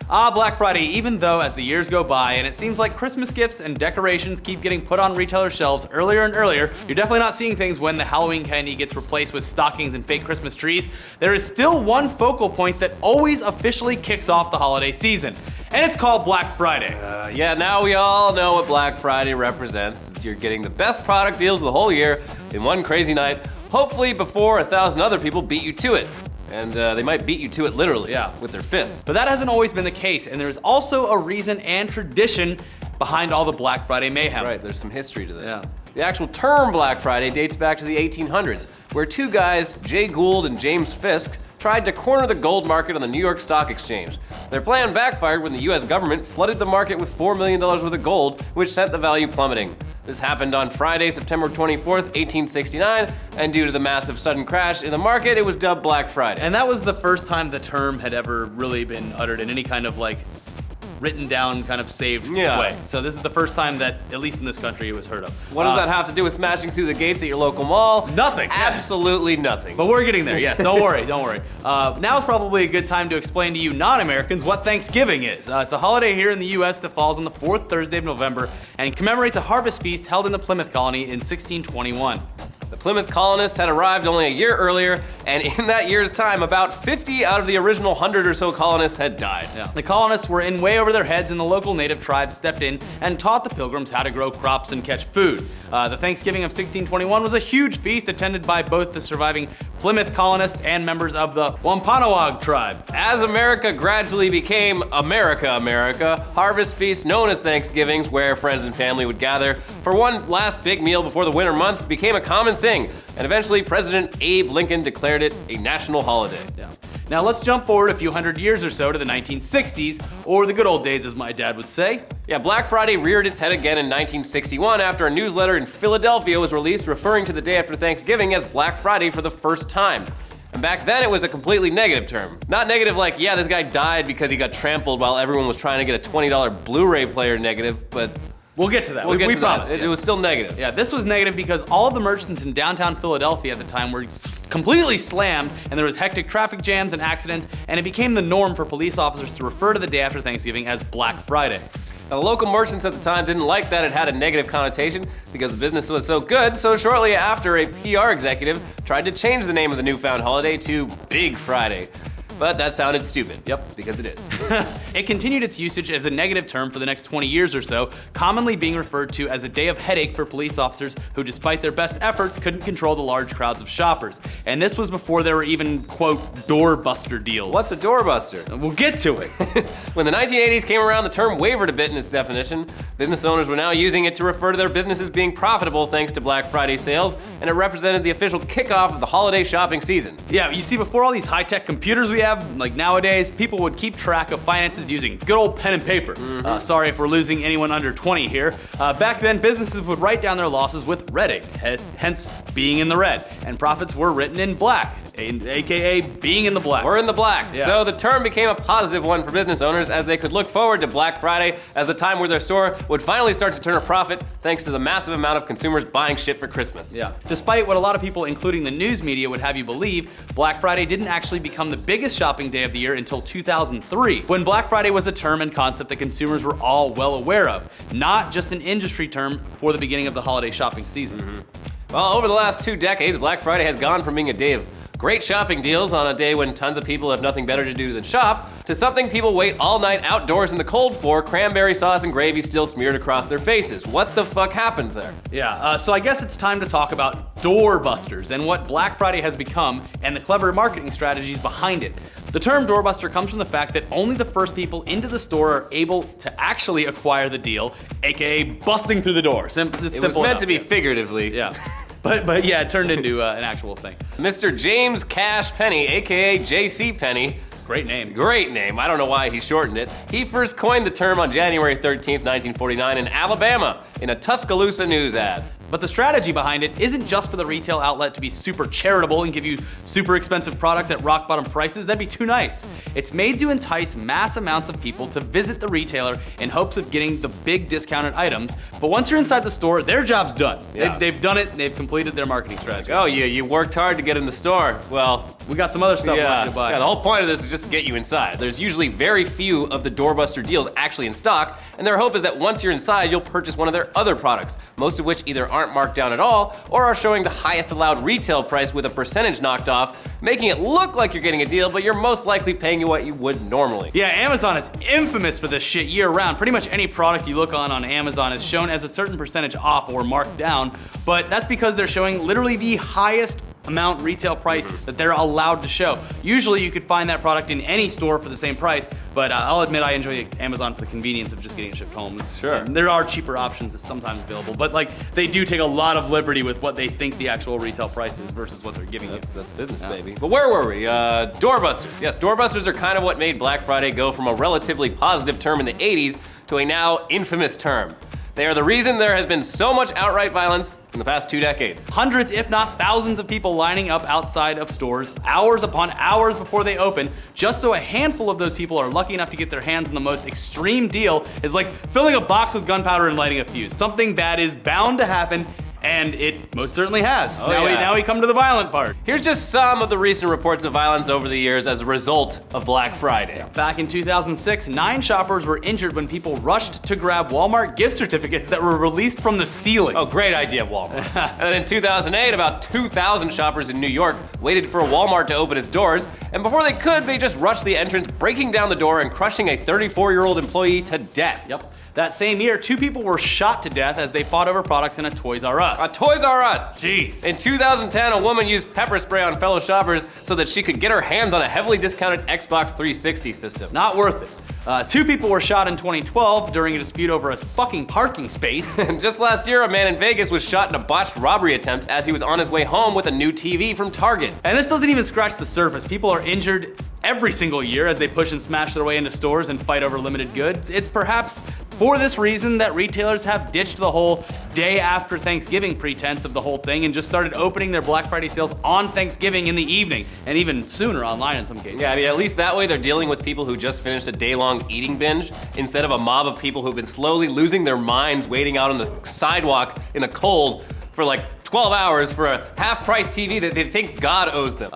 Black Friday, even though as the years go by and it seems like Christmas gifts and decorations keep getting put on retailer shelves earlier and earlier, you're definitely not seeing things when the Halloween candy gets replaced with stockings and fake Christmas trees. There is still one focal point that always officially kicks off the holiday season, and it's called Black Friday. Yeah, now we all know what Black Friday represents. You're getting the best product deals of the whole year in one crazy night, hopefully before 1,000 other people beat you to it. And they might beat you to it literally, with their fists. But that hasn't always been the case, and there's also a reason and tradition behind all the Black Friday mayhem. That's right, there's some history to this. Yeah. The actual term Black Friday dates back to the 1800s, where two guys, Jay Gould and James Fisk, tried to corner the gold market on the New York Stock Exchange. Their plan backfired when the US government flooded the market with $4 million worth of gold, which sent the value plummeting. This happened on Friday, September 24th, 1869, and due to the massive sudden crash in the market, it was dubbed Black Friday. And that was the first time the term had ever really been uttered in any kind of written down, kind of saved way. So this is the first time that, at least in this country, it was heard of. What does that have to do with smashing through the gates at your local mall? Nothing. Absolutely nothing. But we're getting there, yes. Don't worry, don't worry. Now is probably a good time to explain to you non-Americans what Thanksgiving is. It's a holiday here in the U.S. that falls on the fourth Thursday of November and commemorates a harvest feast held in the Plymouth colony in 1621. The Plymouth colonists had arrived only a year earlier, and in that year's time, about 50 out of the original 100 or so colonists had died. Yeah. The colonists were in way over their heads, and the local native tribes stepped in and taught the pilgrims how to grow crops and catch food. The Thanksgiving of 1621 was a huge feast attended by both the surviving Plymouth colonists and members of the Wampanoag tribe. As America gradually became America, harvest feasts known as Thanksgivings, where friends and family would gather for one last big meal before the winter months, became a common thing, and eventually President Abe Lincoln declared it a national holiday. Yeah. Now let's jump forward a few hundred years or so to the 1960s, or the good old days as my dad would say. Yeah, Black Friday reared its head again in 1961 after a newsletter in Philadelphia was released referring to the day after Thanksgiving as Black Friday for the first time. And back then it was a completely negative term. Not negative like, yeah, this guy died because he got trampled while everyone was trying to get a $20 Blu-ray player negative, but we'll get to that. We promise. It was still negative. Yeah, this was negative because all of the merchants in downtown Philadelphia at the time were completely slammed, and there was hectic traffic jams and accidents, and it became the norm for police officers to refer to the day after Thanksgiving as Black Friday. Now, the local merchants at the time didn't like that it had a negative connotation because the business was so good, so shortly after, a PR executive tried to change the name of the newfound holiday to Big Friday. But that sounded stupid. Yep, because it is. It continued its usage as a negative term for the next 20 years or so, commonly being referred to as a day of headache for police officers who, despite their best efforts, couldn't control the large crowds of shoppers. And this was before there were even, quote, doorbuster deals. What's a doorbuster? We'll get to it. When the 1980s came around, the term wavered a bit in its definition. Business owners were now using it to refer to their businesses being profitable thanks to Black Friday sales, and it represented the official kickoff of the holiday shopping season. Yeah, you see, before all these high-tech computers we have, like nowadays, people would keep track of finances using good old pen and paper. Sorry if we're losing anyone under 20 here. Back then, businesses would write down their losses with red ink, hence being in the red, and profits were written in black, aka being in the black. We're in the black. Yeah. So the term became a positive one for business owners as they could look forward to Black Friday as the time where their store would finally start to turn a profit thanks to the massive amount of consumers buying shit for Christmas. Yeah. Despite what a lot of people, including the news media, would have you believe, Black Friday didn't actually become the biggest shopping day of the year until 2003, when Black Friday was a term and concept that consumers were all well aware of, not just an industry term for the beginning of the holiday shopping season. Well, over the last 2 decades, Black Friday has gone from being a day of great shopping deals on a day when tons of people have nothing better to do than shop, to something people wait all night outdoors in the cold for, cranberry sauce and gravy still smeared across their faces. What the fuck happened there? Yeah, so I guess it's time to talk about doorbusters and what Black Friday has become and the clever marketing strategies behind it. The term doorbuster comes from the fact that only the first people into the store are able to actually acquire the deal, aka busting through the door. It was meant to be figuratively. Yeah. But yeah, it turned into an actual thing. Mr. James Cash Penny, aka J.C. Penny. Great name. Great name. I don't know why he shortened it. He first coined the term on January 13th, 1949 in Alabama in a Tuscaloosa news ad. But the strategy behind it isn't just for the retail outlet to be super charitable and give you super expensive products at rock bottom prices. That'd be too nice. It's made to entice mass amounts of people to visit the retailer in hopes of getting the big discounted items. But once you're inside the store, their job's done. Yeah. They've done it, and they've completed their marketing strategy. Oh, you worked hard to get in the store. Well, We got some other stuff we want yeah, you to buy. the whole point of this is just to get you inside. There's usually very few of the doorbuster deals actually in stock, and their hope is that once you're inside, you'll purchase one of their other products, most of which either aren't marked down at all or are showing the highest allowed retail price with a percentage knocked off, making it look like you're getting a deal, but you're most likely paying you what you would normally. Yeah, Amazon is infamous for this shit year round. Pretty much any product you look on Amazon is shown as a certain percentage off or marked down, but that's because they're showing literally the highest amount retail price that they're allowed to show. Usually you could find that product in any store for the same price, but I'll admit I enjoy Amazon for the convenience of just getting it shipped home. Sure. And there are cheaper options that's sometimes available, but like they do take a lot of liberty with what they think the actual retail price is versus what they're giving you. That's business, baby. But where were we? Doorbusters. Yes, doorbusters are kind of what made Black Friday go from a relatively positive term in the 80s to a now infamous term. They are the reason there has been so much outright violence in the past 2 decades. Hundreds, if not thousands of people lining up outside of stores hours upon hours before they open, just so a handful of those people are lucky enough to get their hands on the most extreme deal is like filling a box with gunpowder and lighting a fuse. Something bad is bound to happen, and it most certainly has. Oh, Now we come to the violent part. Here's just some of the recent reports of violence over the years as a result of Black Friday. Back in 2006, 9 shoppers were injured when people rushed to grab Walmart gift certificates that were released from the ceiling. Oh, great idea, Walmart. And then in 2008, about 2,000 shoppers in New York waited for Walmart to open its doors, and before they could, they just rushed the entrance, breaking down the door and crushing a 34-year-old employee to death. Yep. That same year, 2 people were shot to death as they fought over products in a Toys R Us. A Toys R Us. Jeez. In 2010, a woman used pepper spray on fellow shoppers so that she could get her hands on a heavily discounted Xbox 360 system. Not worth it. 2 people were shot in 2012 during a dispute over a fucking parking space. And just last year, a man in Vegas was shot in a botched robbery attempt as he was on his way home with a new TV from Target. And this doesn't even scratch the surface. People are injured every single year as they push and smash their way into stores and fight over limited goods. It's perhaps for this reason that retailers have ditched the whole day after Thanksgiving pretense of the whole thing and just started opening their Black Friday sales on Thanksgiving in the evening, and even sooner online in some cases. Yeah, I mean, at least that way they're dealing with people who just finished a day-long eating binge instead of a mob of people who've been slowly losing their minds waiting out on the sidewalk in the cold for like 12 hours for a half-price TV that they think God owes them.